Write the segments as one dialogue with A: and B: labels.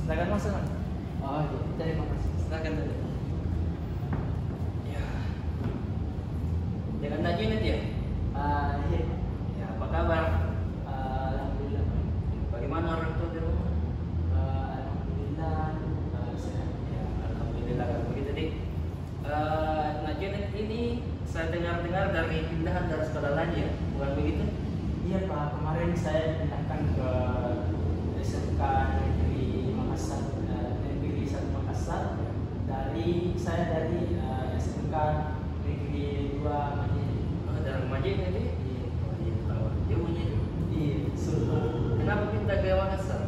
A: Silakan masuk, Mas.
B: Oh,
A: Terima kasih. Silakan dulu. Ya. Dengan Najib nanti ya?
B: iya.
A: Ya, apa kabar?
B: Alhamdulillah.
A: Bagaimana orang tua di rumah?
B: Alhamdulillah sehat.
A: Ya, alhamdulillah kalau begitu, Dik. Najib ini saya dengar-dengar dari pindahan dari sekolah lain ya, bukan begitu?
B: Iya Pak, kemarin saya pindahkan ke SMK Negeri Makassar, Negeri 1 Makassar. Saya dari SMK Negeri 2 Majid.
A: Oh, dari Majid tadi?
B: Iya.
A: Oh, iya, tahu. Jauhnya itu.
B: Iya, Sultan.
A: Kenapa pindah ke Makassar?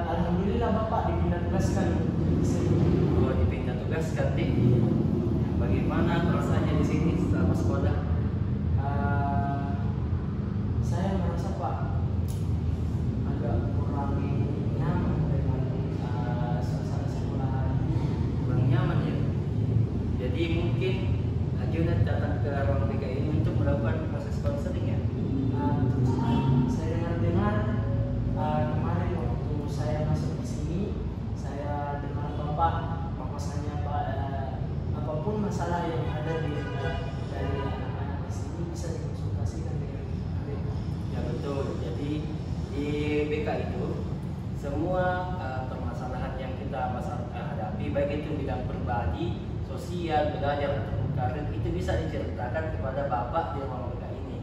B: Alhamdulillah Bapak dipindah tugaskan di sini.
A: Oh, dipindah tugaskan, Dik. Bagaimana perasaannya di sini selama sekolah?
B: Saya merasa Pak agak kurang nyaman dengan suasana sekolah ini.
A: Kurang nyaman ya. Jadi mungkin Junat datang ke ruang BK ini untuk melakukan proses konseling ya.
B: Saya dengar kemarin waktu saya masuk di sini, saya dengar Bapak bahwasanya apapun masalah yang ada dari anak-anak di sini bisa dikonsultasikan dengan adik.
A: Ya betul. Jadi di BK itu semua permasalahan yang kita hadapi, baik itu bidang pribadi, sosial, belajar atau karir, itu bisa diceritakan kepada Bapak di ruang BK ini.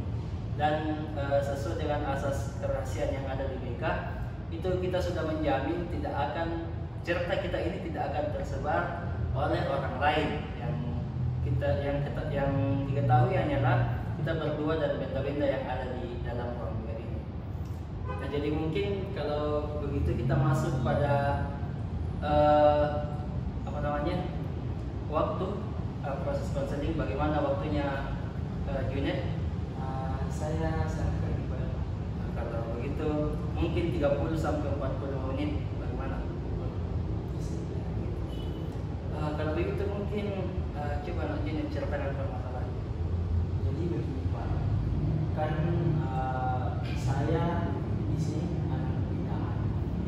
A: Dan sesuai dengan asas kerahasiaan yang ada di BK, itu kita sudah menjamin tidak akan cerita kita ini tidak akan tersebar oleh orang lain. Yang diketahui hanyalah kita berdua dan benda-benda yang ada di dalam ruang BK ini. Nah, jadi mungkin kalau begitu kita masuk pada waktu proses konseling. Bagaimana waktunya Junet?
B: Saya sangat terlibat.
A: Kalau begitu mungkin 30 sampai 40 menit. Bagaimana? Kalau begitu mungkin coba Nak Junet ceritakan permasalahan.
B: Jadi begini Pak, kan saya di sini anak binaan.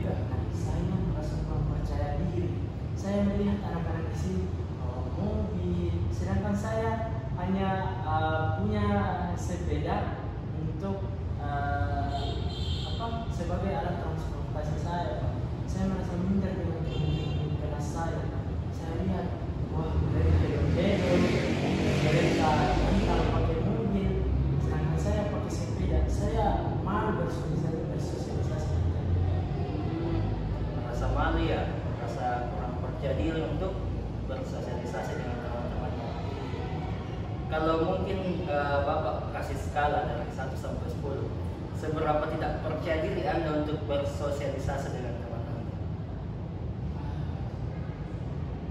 A: Ya.
B: Nah, saya merasa kurang percaya diri. Saya melihat anak-anak di sini mobil, sedangkan saya hanya punya sepeda untuk sebagai alat transportasi saya, Pak. Saya merasa minder dengan pemimpin kelas saya. Saya lihat, wah mereka kalau pakai mobil, sedangkan saya pakai sepeda. Saya malu bersosialisasi.
A: Merasa malu ya, merasa kurang percaya diri untuk bersosialisasi dengan teman-temannya. Kalau mungkin Bapak kasih skala dari 1 sampai 10, seberapa tidak percaya diri Anda untuk bersosialisasi dengan teman-teman?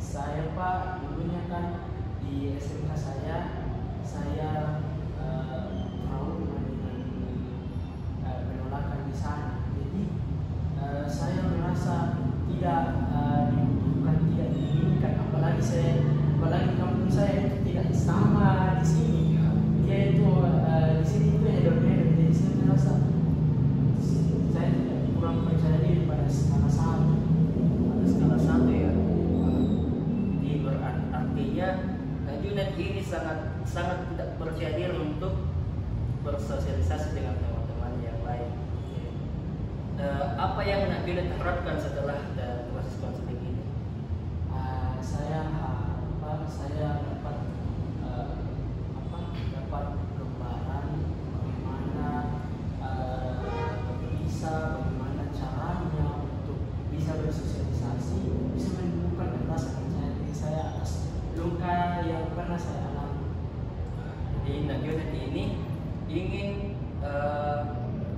B: Saya Pak, dulunya kan di SMK saya trauma dengan penolakan di sana. Jadi saya merasa tidak dibutuhkan, tidak diinginkan. Apalagi kampung saya itu tidak sama di sini. Dia itu di sini itu hedon-hedon. Jadi saya merasa saya tidak kurang percaya diri pada skala 1.
A: Pada skala 1 ya. Jadi artinya Junet ini sangat tidak percaya diri untuk bersosialisasi dengan teman-teman yang lain. Apa yang Nak Junet harapkan setelah proses konseling ini?
B: Saya dapat dapat gambaran bagaimana caranya untuk bisa bersosialisasi, bisa menumbuhkan rasa percaya diri saya atas luka yang pernah saya alami.
A: Jadi Nak Junet ini ingin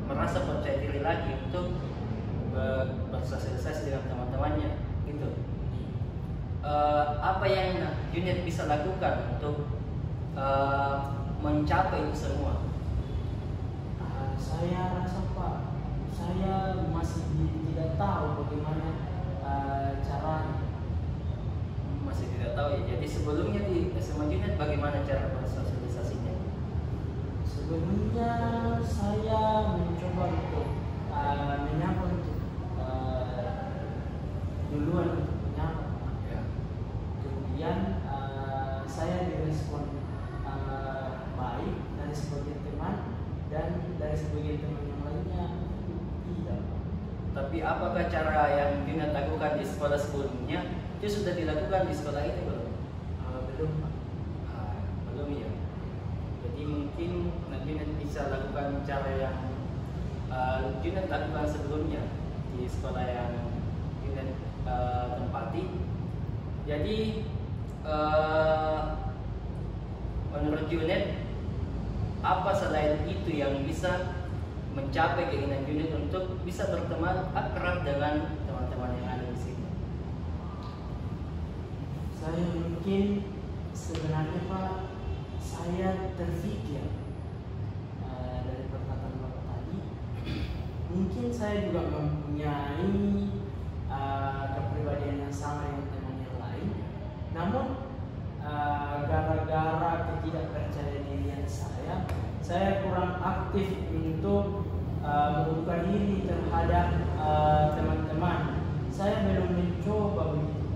A: merasa percaya diri lagi untuk bersosialisasi dengan teman-temannya, gitu. Apa yang Junet bisa lakukan untuk mencapai itu semua?
B: Saya rasa Pak, saya masih tidak tahu bagaimana caranya.
A: Masih tidak tahu ya. Jadi sebelumnya di SMA Junet bagaimana cara bersosialisasinya?
B: Sebelumnya saya mencoba untuk menyapa untuk
A: Tapi apakah cara yang Junet lakukan di sekolah sebelumnya itu sudah dilakukan di sekolah ini belum?
B: Belum Pak.
A: Belum ya. Jadi mungkin Junet bisa lakukan cara yang Junet lakukan sebelumnya di sekolah yang Junet tempati. Jadi menurut Junet, apa selain itu yang bisa mencapai keinginan Junet untuk bisa berteman akrab dengan teman-teman yang ada di sini?
B: Saya mungkin sebenarnya Pak, saya terpikir dari perkataan Bapak tadi, mungkin saya juga mempunyai kepribadian yang sama dengan teman yang lain. Namun gara-gara ketidakpercayaan dirian saya kurang aktif untuk membuka diri terhadap teman-teman. Saya belum mencoba begitu.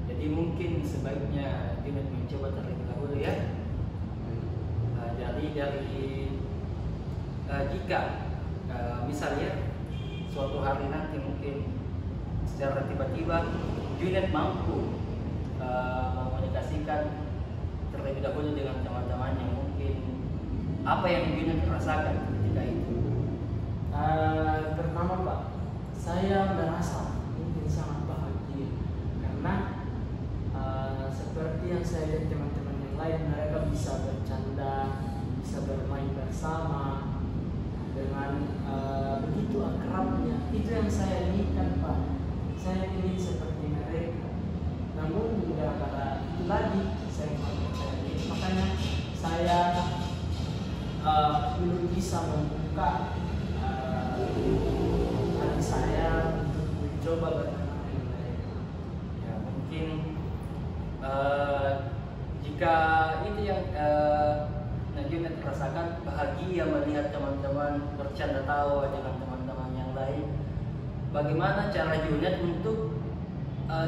A: Jadi mungkin sebaiknya Junet mencoba terlebih dahulu ya. Jadi jika misalnya suatu hari nanti mungkin secara tiba-tiba Junet mampu mengkomunikasikan terlebih dahulu dengan teman-teman yang mungkin apa yang Junet rasakan ketika itu?
B: Pertama Pak, saya merasa mungkin sangat bahagia karena seperti yang saya lihat teman-teman yang lain, mereka bisa bercanda, bisa bermain bersama dengan begitu akrabnya. Itu yang saya inginkan Pak. Saya ingin seperti mereka. Namun gara-gara itu lagi saya kurang percaya diri, makanya saya belum bisa membuka hati saya untuk mencoba berteman dengan mereka.
A: Ya mungkin jika itu yang Junet rasakan, bahagia melihat teman-teman bercanda tawa dengan teman-teman yang lain. Bagaimana cara Junet untuk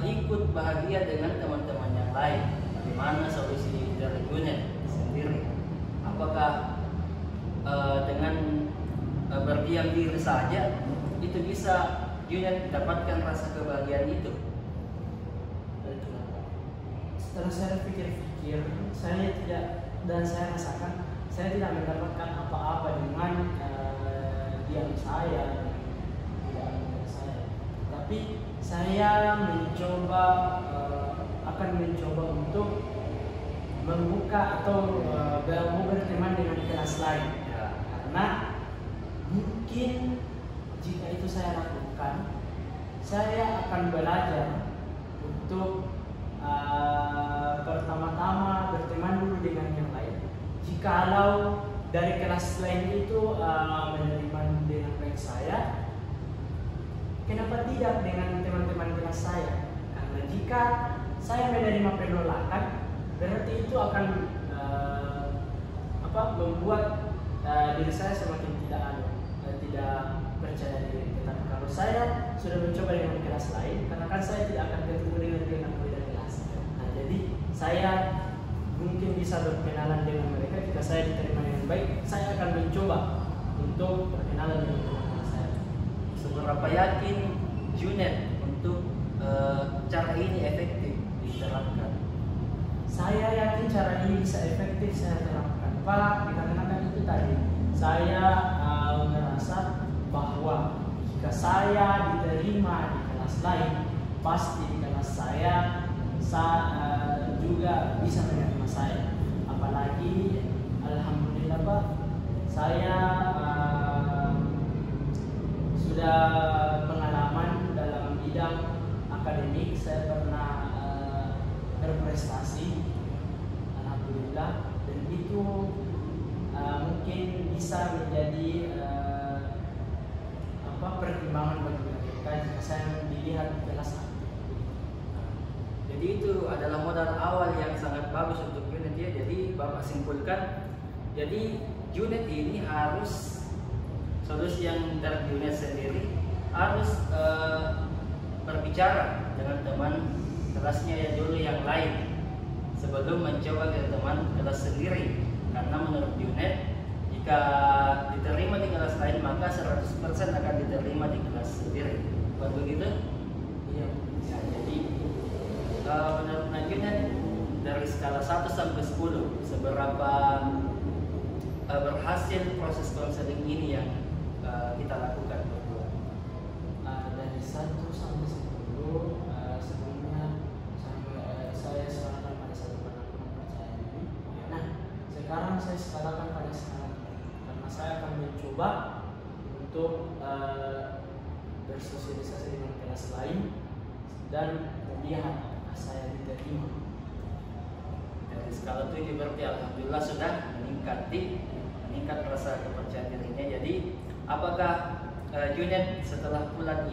A: ikut bahagia dengan teman-teman yang lain? Bagaimana solusi dari Junet sendiri? Apakah dengan berdiam diri saja itu bisa Junet mendapatkan rasa kebahagiaan itu?
B: Setelah saya pikir-pikir, saya tidak, dan saya rasakan saya tidak mendapatkan apa-apa dengan diam saya, tidak dengan saya. Tapi saya akan mencoba untuk membuka atau mau berteman dengan kelas lain. Karena mungkin jika itu saya lakukan, saya akan belajar untuk pertama-tama berteman dulu dengan yang lain. Jikalau dari kelas lain itu menerima dengan baik saya, kenapa tidak dengan teman-teman kelas saya? Karena jika saya menerima penolakan, berarti itu akan membuat diri saya semakin tidak percaya diri. Tetapi kalau saya sudah mencoba dengan kelas lain, karena kan saya tidak akan ketemu dengan dia yang beda kelas. Nah, jadi saya mungkin bisa berkenalan dengan mereka. Jika saya diterima dengan baik, saya akan mencoba untuk berkenalan dengan teman-teman saya.
A: Seberapa yakin Junet untuk cara ini efektif diterapkan?
B: Saya yakin cara ini bisa efektif saya terapkan, Pak, dikarenakan itu tadi saya merasa bahwa jika saya diterima di kelas lain, pasti di kelas saya juga bisa menerima saya. Apalagi alhamdulillah Pak, saya sudah pengalaman dalam bidang akademik. Saya pernah berprestasi, alhamdulillah, dan itu mungkin bisa menjadi pertimbangan bagi mereka jika saya dilihat di kelas aktif.
A: Jadi itu adalah modal awal yang sangat bagus untuk Junet ya. Jadi Bapak simpulkan, jadi Junet ini harus, solusi yang dari Junet sendiri harus berbicara dengan teman kelasnya yang dulu yang lain sebelum mencoba ke teman kelas sendiri. Karena menurut Junet, jika diterima di kelas lain maka 100% akan diterima di kelas skala 1 sampai 10, seberapa berhasil proses konseling ini yang kita lakukan berdua?
B: Dari 1 sampai 10, sebelumnya saya skalakan pada 1 karena kurang percaya diri. Nah, sekarang saya skalakan pada skala 4 karena saya akan mencoba untuk bersosialisasi dengan kelas lain dan melihat apakah saya diterima.
A: Dari skala 7 berarti alhamdulillah sudah meningkat rasa kepercayaan dirinya. Jadi apakah Junet setelah pulang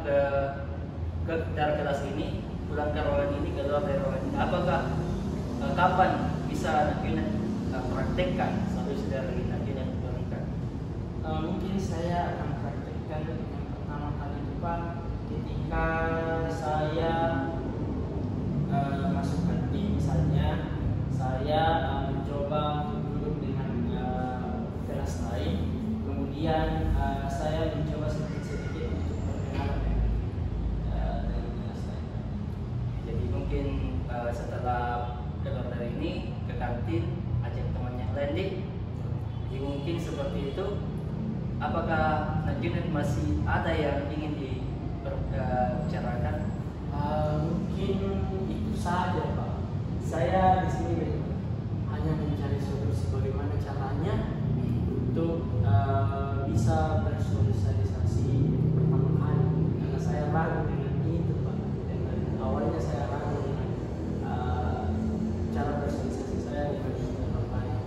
A: ke dari kelas ini, pulang ke ruangan ini, keluar dari ruangan ini, apakah kapan bisa Junet praktekkan solusi dari Junet berikan?
B: Mungkin saya akan praktekkan yang pertama kali itu Pak, ketika saya masuk kantin misalnya, saya mencoba duduk dengan kelas lain, kemudian saya mencoba sedikit-sedikit untuk berkenalan dengan kelas lain.
A: Jadi mungkin setelah keluar dari ini ke kantin, ajak teman yang lain deh. Jadi mungkin seperti itu. Apakah Junet masih ada yang ingin dibicarakan?
B: Mungkin itu saja Pak. Saya di sini hanya mencari solusi bagaimana caranya untuk bisa bersosialisasi pertama kali. Karena saya ragu dengan itu Pak. Dan awalnya saya ragu dengan cara bersosialisasi saya dengan orang lain.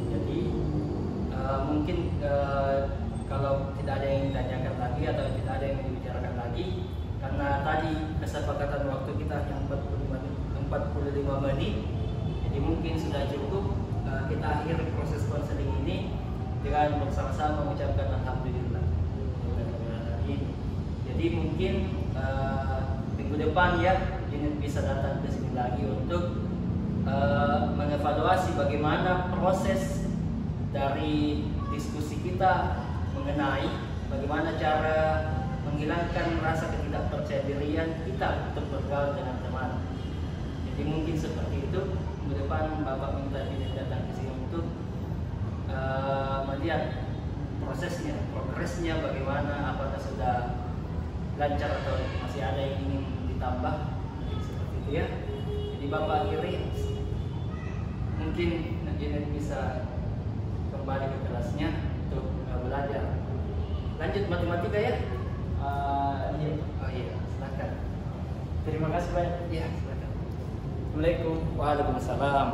A: Jadi mungkin kalau tidak ada yang ditanyakan lagi atau tidak ada yang dibicarakan lagi, karena tadi kesepakatan waktu kita hanya 45 menit, jadi mungkin sudah cukup. Kita akhiri proses konseling ini dengan bersama-sama mengucapkan alhamdulillah. Jadi mungkin minggu depan ya Junet bisa datang ke sini lagi untuk mengevaluasi bagaimana proses dari diskusi kita mengenai bagaimana cara menghilangkan rasa ketidakpercayaan kita untuk bergaul dengan teman. Jadi mungkin seperti itu. Minggu depan Bapak minta Junet datang ke sini untuk melihat prosesnya, progresnya bagaimana, apakah sudah lancar atau masih ada yang ingin ditambah, mungkin seperti itu ya. Jadi Bapak akhiri, mungkin Junet bisa kembali ke kelasnya untuk belajar. Lanjut matematika ya?
B: Iya.
A: Oh iya, silakan.
B: Terima kasih Pak.
A: Iya, silakan. Assalamualaikum. Waalaikumsalam.